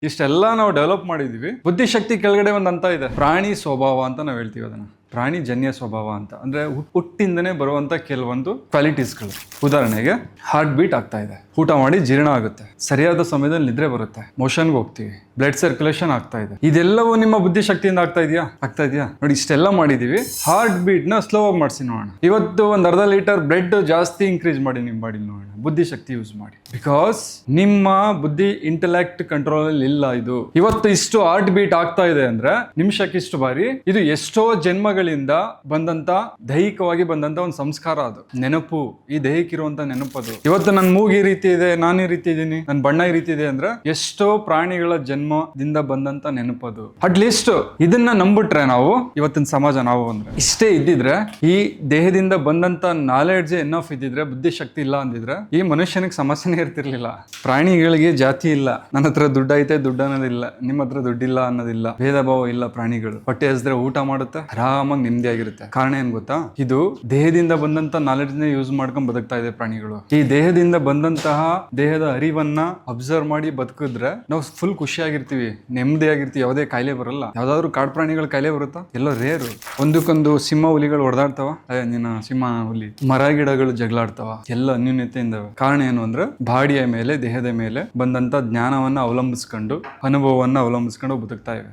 ಇಷ್ಟೆಲ್ಲ ನಾವು ಡೆವಲಪ್ ಮಾಡಿದೀವಿ. ಬುದ್ಧಿಶಕ್ತಿ ಕೆಳಗಡೆ ಒಂದು ಅಂತ ಇದೆ, ಪ್ರಾಣಿ ಸ್ವಭಾವ ಅಂತ ನಾವು ಹೇಳ್ತೀವಿ. ಅದನ್ನ ಪ್ರಾಣಿ ಜನ್ಯ ಸ್ವಭಾವ ಅಂತ ಅಂದ್ರೆ ಹುಟ್ಟಿಂದನೇ ಬರುವಂತ ಕೆಲವೊಂದು ಕ್ವಾಲಿಟೀಸ್ಗಳು. ಉದಾಹರಣೆಗೆ ಹಾರ್ಟ್ ಬೀಟ್ ಆಗ್ತಾ ಇದೆ, ಊಟ ಮಾಡಿ ಜೀರ್ಣ ಆಗುತ್ತೆ, ಸರಿಯಾದ ಸಮಯದಲ್ಲಿ ನಿದ್ರೆ ಬರುತ್ತೆ, ಮೋಷನ್ಗೆ ಹೋಗ್ತೀವಿ, ಬ್ಲಡ್ ಸರ್ಕ್ಯುಲೇಷನ್ ಆಗ್ತಾ ಇದೆ. ಇದೆಲ್ಲವೂ ನಿಮ್ಮ ಬುದ್ಧಿಶಕ್ತಿಯಿಂದ ಆಗ್ತಾ ಇದೆಯಾ ನೋಡಿ. ಇಷ್ಟೆಲ್ಲ ಮಾಡಿದೀವಿ. ಹಾರ್ಟ್ ಬೀಟ್ ನ ಸ್ಲೋ ಆಗಿ ಮಾಡಿಸಿ ನೋಡೋಣ. ಇವತ್ತು ಒಂದು ಅರ್ಧ ಲೀಟರ್ ಬ್ಲಡ್ ಜಾಸ್ತಿ ಇನ್ಕ್ರೀಸ್ ಮಾಡಿ ನಿಮ್ಮ ಬಾಡಿ ನೋಡೋಣ, ಬುದ್ಧಿಶಕ್ತಿ ಯೂಸ್ ಮಾಡಿ. ಬಿಕಾಸ್ ನಿಮ್ಮ ಬುದ್ಧಿ ಇಂಟೆಲೆಕ್ಟ್ ಕಂಟ್ರೋಲ್ ಅಲ್ಲಿ ಇಲ್ಲ. ಇದು ಇವತ್ತು ಇಷ್ಟು ಹಾರ್ಟ್ ಬೀಟ್ ಆಗ್ತಾ ಇದೆ ಅಂದ್ರೆ ನಿಮಿಷಕ್ಕಿಷ್ಟು ಬಾರಿ. ಇದು ಎಷ್ಟೋ ಜನ್ಮಗಳಿಂದ ಬಂದಂತ ದೈಹಿಕವಾಗಿ ಬಂದಂತ ಒಂದು ಸಂಸ್ಕಾರ, ಅದು ನೆನಪು. ಈ ದೈಹಿಕ ಇರುವಂತ ನೆನಪದು. ಇವತ್ತು ನನ್ನ ಮೂಗು ಈ ರೀತಿ ಇದೆ, ನಾನು ಈ ರೀತಿ ಇದ್ದೀನಿ, ನನ್ನ ಬಣ್ಣ ಈ ರೀತಿ ಇದೆ ಅಂದ್ರೆ ಎಷ್ಟೋ ಪ್ರಾಣಿಗಳ ಜನ್ಮದಿಂದ ಬಂದಂತ ನೆನಪದು. ಅಟ್ಲೀಸ್ಟ್ ಇದನ್ನ ನಂಬಿಟ್ರೆ ನಾವು ಇವತ್ತಿನ ಸಮಾಜ, ನಾವು ಅಂದ್ರೆ ಇಷ್ಟೇ ಇದ್ದಿದ್ರೆ, ಈ ದೇಹದಿಂದ ಬಂದಂತ ನಾಲೆಡ್ಜ್ ಎನಫ್ ಇದ್ದಿದ್ರೆ, ಬುದ್ಧಿಶಕ್ತಿ ಇಲ್ಲ ಅಂದಿದ್ರೆ ಈ ಮನುಷ್ಯನಿಗೆ ಸಮಸ್ಯೆನೇ ಇರ್ತಿರ್ಲಿಲ್ಲ. ಪ್ರಾಣಿಗಳಿಗೆ ಜಾತಿ ಇಲ್ಲ, ನನ್ನ ಹತ್ರ ದುಡ್ಡು ಐತೆ ದುಡ್ಡು ಅನ್ನೋದಿಲ್ಲ, ನಿಮ್ಮ ಹತ್ರ ದುಡ್ಡಿಲ್ಲ ಅನ್ನೋದಿಲ್ಲ, ಭೇದ ಭಾವ ಇಲ್ಲ. ಪ್ರಾಣಿಗಳು ಹೊಟ್ಟೆ ಹಸಿದ್ರೆ ಊಟ ಮಾಡುತ್ತೆ, ಆರಾಮಾಗಿ ನೆಮ್ಮದಿಯಾಗಿರುತ್ತೆ. ಕಾರಣ ಏನ್ ಗೊತ್ತಾ? ಇದು ದೇಹದಿಂದ ಬಂದಂತ ನಾಲೆಡ್ಜ್ ನ ಯೂಸ್ ಮಾಡ್ಕೊಂಡ್ ಬದುಕ್ತಾ ಇದೆ ಪ್ರಾಣಿಗಳು. ಈ ದೇಹದಿಂದ ಬಂದಂತಹ ದೇಹದ ಅರಿವನ್ನ ಅಬ್ಸರ್ವ್ ಮಾಡಿ ಬದುಕಿದ್ರೆ ನಾವು ಫುಲ್ ಖುಷಿಯಾಗಿರ್ತೀವಿ, ನೆಮ್ಮದಿಯಾಗಿರ್ತೀವಿ, ಯಾವುದೇ ಕಾಯಿಲೆ ಬರಲ್ಲ. ಯಾವ್ದಾದ್ರು ಕಾಡು ಪ್ರಾಣಿಗಳ ಕಾಯಿಲೆ ಬರುತ್ತಾ? ಎಲ್ಲೋ ರೇರು. ಒಂದಕ್ಕೊಂದು ಸಿಂಹ ಹುಲಿಗಳು ಹೊಡೆದಾಡ್ತಾವ, ನಿನ್ನ ಸಿಂಹ ಹುಲಿ, ಮರ ಗಿಡಗಳು ಜಗಳಾಡ್ತಾವ, ಎಲ್ಲ ಅನ್ಯೂನ್ಯತೆಯಿಂದ. ಕಾರಣ ಏನು ಅಂದ್ರೆ ಬಾಡಿಯ ಮೇಲೆ, ದೇಹದ ಮೇಲೆ ಬಂದಂತ ಜ್ಞಾನವನ್ನ ಅವಲಂಬಿಸ್ಕೊಂಡು, ಅನುಭವವನ್ನ ಅವಲಂಬಿಸ್ಕೊಂಡು ಬದುಕ್ತಾ ಇವೆ.